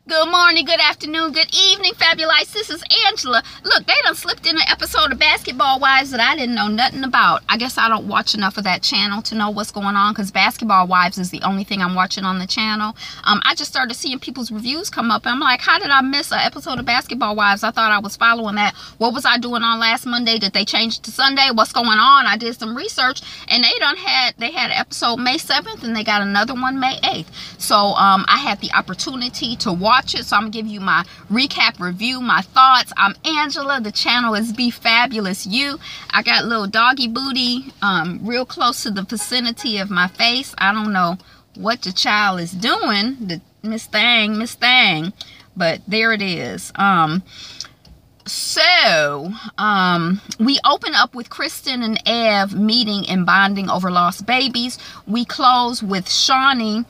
Good morning, good afternoon, good evening, Fabulites. This is Angela. Look, they done slipped in an episode of Basketball Wives that I didn't know nothing about. I guess I don't watch enough of that channel to know what's going on, because Basketball Wives is the only thing I'm watching on the channel. I just started seeing people's reviews come up, and I'm like, how did I miss an episode of Basketball Wives? I thought I was following that. What was I doing on last Monday? Did they change it to Sunday? What's going on? I did some research, and they had an episode May 7th, and they got another one May 8th. So I had the opportunity to watch it, so I'm gonna give you my recap review, my thoughts. I'm Angela. The channel is Be Fabulous You. I got little doggy booty real close to the vicinity of my face. I don't know what the child is doing, the Miss Thang, but there it is. We open up with Kristen and Ev meeting and bonding over lost babies. We close with Shawnee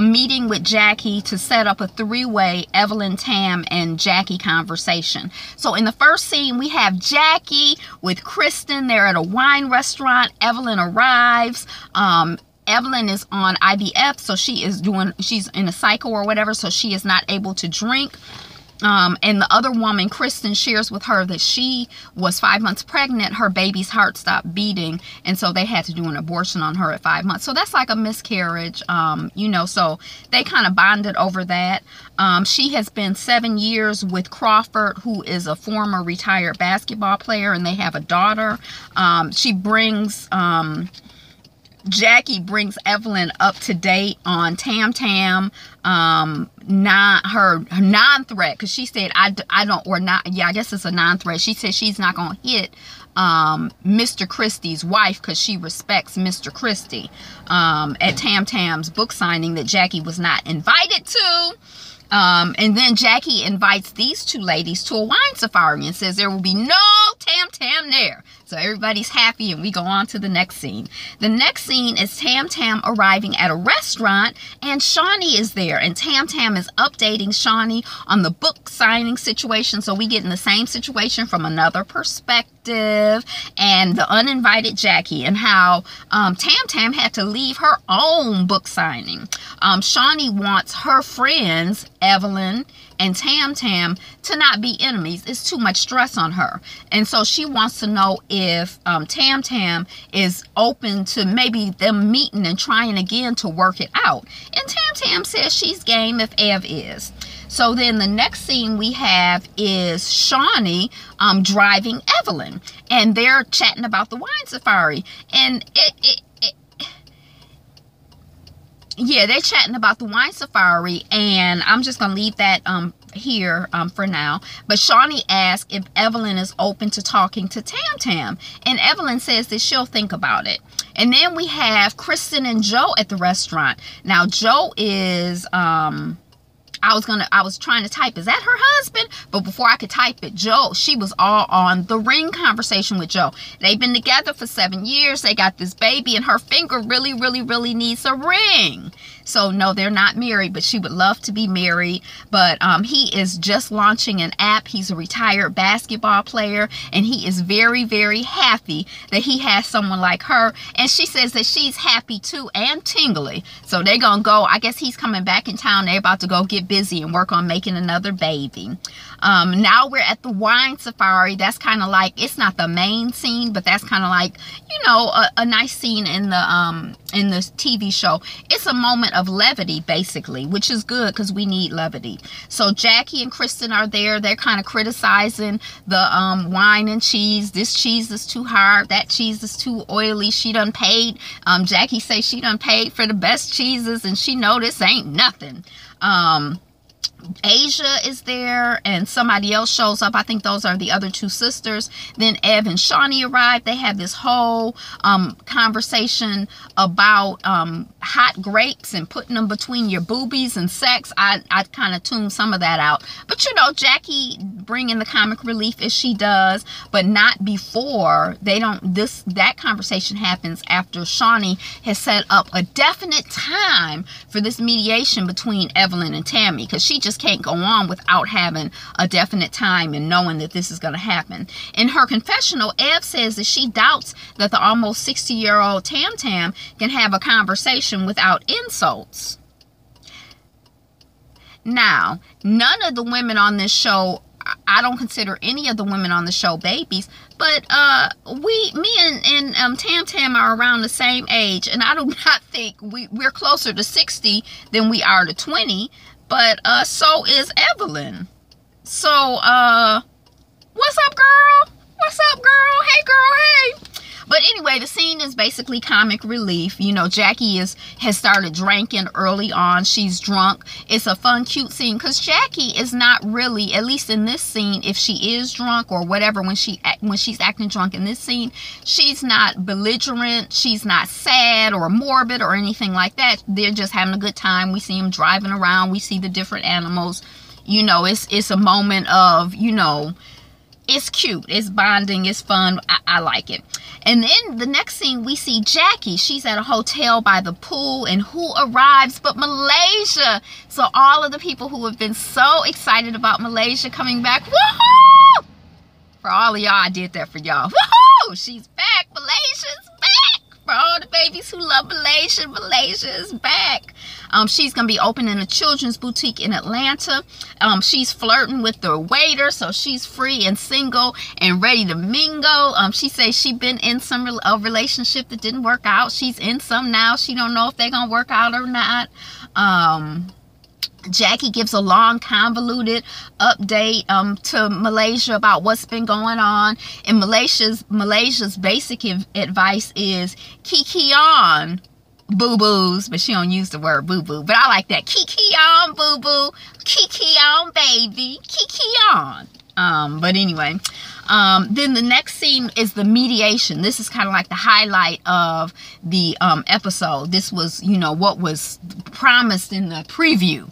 meeting with Jackie to set up a three-way Evelyn, Tam, and Jackie conversation. So in the first scene, we have Jackie with Kristen. They're at a wine restaurant. Evelyn arrives. Evelyn is on IVF, so she's in a cycle or whatever, so she is not able to drink. And the other woman, Kristen, shares with her that she was 5 months pregnant. Her baby's heart stopped beating, and so they had to do an abortion on her at 5 months. So that's like a miscarriage, you know, so they kind of bonded over that. She has been 7 years with Crawford, who is a former retired basketball player, and they have a daughter. Jackie brings Evelyn up to date on Tam, her non-threat, because she said, I guess it's a non-threat. She said she's not going to hit Mr. Christie's wife because she respects Mr. Christie at Tam's book signing that Jackie was not invited to. And then Jackie invites these two ladies to a wine safari and says there will be no Tam there. So everybody's happy, and we go on to the next scene. The next scene is Tam arriving at a restaurant, and Shawnee is there. And Tam is updating Shawnee on the book signing situation. So we get in the same situation from another perspective, and the uninvited Jackie, and how Tam had to leave her own book signing. Shawnee wants her friends, Evelyn and Tam to not be enemies. It's too much stress on her, and so she wants to know if Tam is open to maybe them meeting and trying again to work it out. And Tam says she's game if Ev is. So then the next scene we have is Shawnee driving Evelyn, and they're chatting about the wine safari, and they're chatting about the wine safari, and I'm just going to leave that here for now. But Shawnee asks if Evelyn is open to talking to Tam, and Evelyn says that she'll think about it. And then we have Kristen and Joe at the restaurant. Now, Joe is... I was trying to type, is that her husband? But before I could type it, Joe, she was all on the ring conversation with Joe. They've been together for 7 years. They got this baby, and her finger really needs a ring. So no, they're not married, but she would love to be married. But he is just launching an app. He's a retired basketball player, and he is very happy that he has someone like her. And she says that she's happy too, and tingly. So they're gonna go, I guess he's coming back in town. They're about to go get busy and work on making another baby. Now we're at the wine safari. That's kind of like, it's not the main scene, but that's kind of like, you know, a nice scene in the TV show. It's a moment of levity, basically, which is good because we need levity. So Jackie and Kristen are there. They're kind of criticizing the wine and cheese. This cheese is too hard. That cheese is too oily. She done paid. Jackie say she done paid for the best cheeses, and she know this ain't nothing. Asia is there, and somebody else shows up. I think those are the other two sisters. Then Ev and Shawnee arrive. They have this whole conversation about hot grapes and putting them between your boobies and sex. I kind of tuned some of that out, but you know, Jackie bringing the comic relief as she does, but not before. That conversation happens after Shawnee has set up a definite time for this mediation between Evelyn and Tammy, because she just can't go on without having a definite time and knowing that this is going to happen. In her confessional, Ev says that she doubts that the almost 60-year-old Tam can have a conversation without insults. Now, none of the women on this show, I don't consider any of the women on the show babies, but me and Tam Tam are around the same age, and I do not think we're closer to 60 than we are to 20, but so is Evelyn. So what's up, girl? What's up, girl? Hey, girl, hey. But anyway, the scene is basically comic relief. You know, Jackie has started drinking early on. She's drunk. It's a fun, cute scene because Jackie is not really, at least in this scene, if she is drunk or whatever, when she's acting drunk in this scene, she's not belligerent. She's not sad or morbid or anything like that. They're just having a good time. We see them driving around. We see the different animals. You know, it's a moment of, you know, it's cute, it's bonding, it's fun. I like it. And then the next scene, we see Jackie. She's at a hotel by the pool, and who arrives but Malaysia. So all of the people who have been so excited about Malaysia coming back, woohoo! For all of y'all, I did that for y'all. Woohoo! She's back. Malaysia's back. For all the babies who love Malaysia, Malaysia is back. She's going to be opening a children's boutique in Atlanta. She's flirting with the waiter, so she's free and single and ready to mingle. She says she's been in a relationship that didn't work out. She's in some now. She don't know if they're going to work out or not. Jackie gives a long, convoluted update to Malaysia about what's been going on. And Malaysia's basic advice is kiki on, boo-boos, but she don't use the word boo-boo, but I like that. Kiki on, boo-boo, kiki on, baby, kiki on. But anyway, then the next scene is the mediation. This is kind of like the highlight of the episode. This was, you know, what was promised in the preview.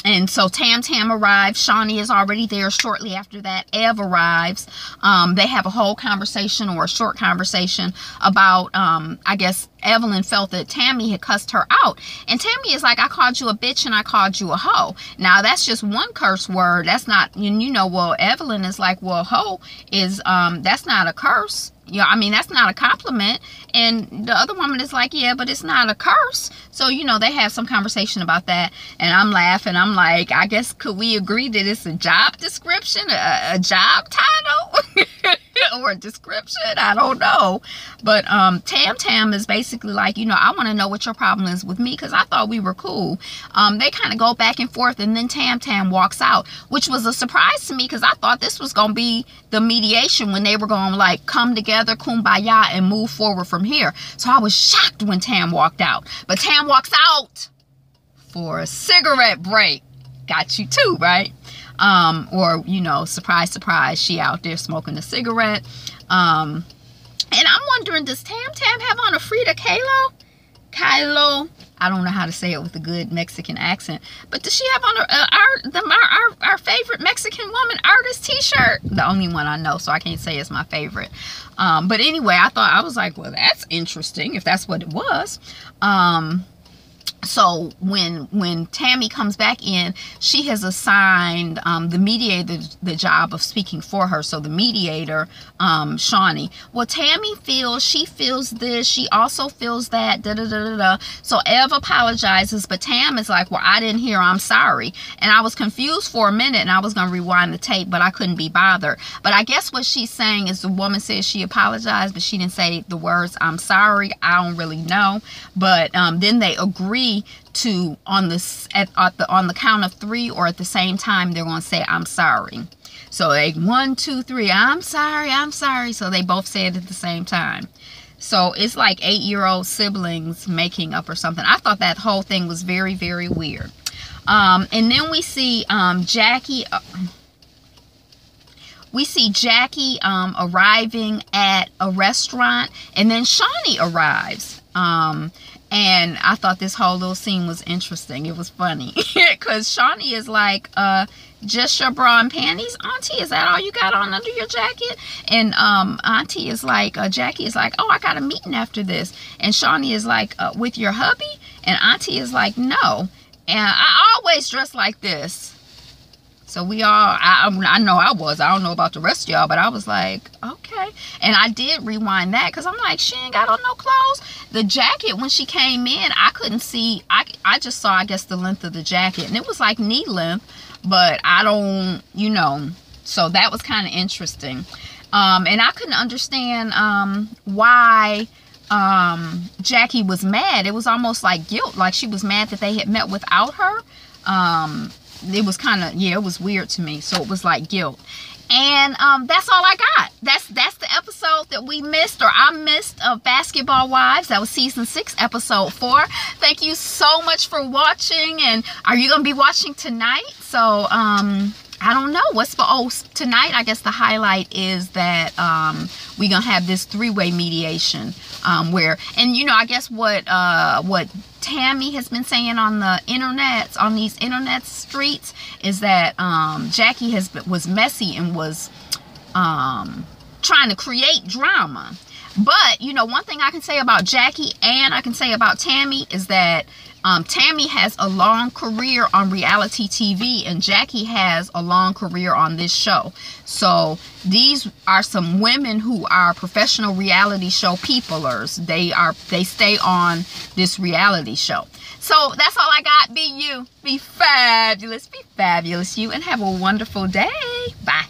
And so Tam Tam arrives. Shawnee is already there. Shortly after that, Ev arrives. They have a whole conversation, or a short conversation, about, I guess, Evelyn felt that Tammy had cussed her out. And Tammy is like, I called you a bitch and I called you a hoe. Now, that's just one curse word. That's not, you know, well, Evelyn is like, well, hoe is, that's not a curse. Yeah, I mean, that's not a compliment. And the other woman is like, yeah, but it's not a curse. So, you know, they have some conversation about that. And I'm laughing. I'm like, I guess, could we agree that it's a job description, a job title or a description? I don't know. But Tam Tam is basically like, you know, I want to know what your problem is with me, because I thought we were cool. They kind of go back and forth, and then Tam Tam walks out, which was a surprise to me, because I thought this was going to be the mediation, when they were going to like come together, kumbaya, and move forward from here. So I was shocked when Tam walked out. But Tam walks out for a cigarette break. Got you too, right? Or, you know, surprise, surprise, she out there smoking a cigarette. And I'm wondering, does Tam Tam have on a Frida Kahlo? I don't know how to say it with a good Mexican accent. But does she have on our favorite Mexican woman artist t-shirt? The only one I know, so I can't say it's my favorite. But anyway, I was like, well, that's interesting, if that's what it was. So when Tammy comes back in, she has assigned the mediator the job of speaking for her. So the mediator, Shawnee. Well, Tammy feels this. She also feels that. So Ev apologizes, but Tam is like, well, I didn't hear, I'm sorry. And I was confused for a minute, and I was going to rewind the tape, but I couldn't be bothered. But I guess what she's saying is, the woman says she apologized, but she didn't say the words, I'm sorry. I don't really know. But then they agree to, on the count of 3, or at the same time, they're going to say, I'm sorry. So they 1, 2, 3, I'm sorry, I'm sorry. So they both say it at the same time. So it's like 8-year-old siblings making up or something. I thought that whole thing was very, very weird. And then we see Jackie. We see Jackie arriving at a restaurant, and then Shawnee arrives. And I thought this whole little scene was interesting. It was funny because Shawnee is like, just your bra and panties, Auntie? Is that all you got on under your jacket? And Auntie is like, Jackie is like, oh, I got a meeting after this. And Shawnee is like, with your hubby? And Auntie is like, no. And I always dress like this. So we all, I know I was. I don't know about the rest of y'all, but I was like, okay. And I did rewind that because I'm like, she ain't got on no clothes. The jacket, when she came in, I couldn't see. I just saw, I guess, the length of the jacket. And it was like knee length, but I don't, you know. So that was kind of interesting. And I couldn't understand why Jackie was mad. It was almost like guilt. Like she was mad that they had met without her. It was kind of, yeah, it was weird to me. So it was like guilt. And that's all I got. That's the episode that we missed, or I missed, of Basketball Wives. That was season 6, episode 4. Thank you so much for watching. And are you going to be watching tonight? So I don't know what's for, oh, tonight I guess the highlight is that we're gonna have this 3-way mediation where, and you know, I guess what Tammy has been saying on the internet, on these internet streets, is that Jackie was messy and was trying to create drama. But you know, one thing I can say about Jackie and I can say about Tammy is that Tammy has a long career on reality TV and Jackie has a long career on this show. So these are some women who are professional reality show peoplers. They stay on this reality show. So that's all I got. Be you. Be fabulous. Be fabulous, you. And have a wonderful day. Bye.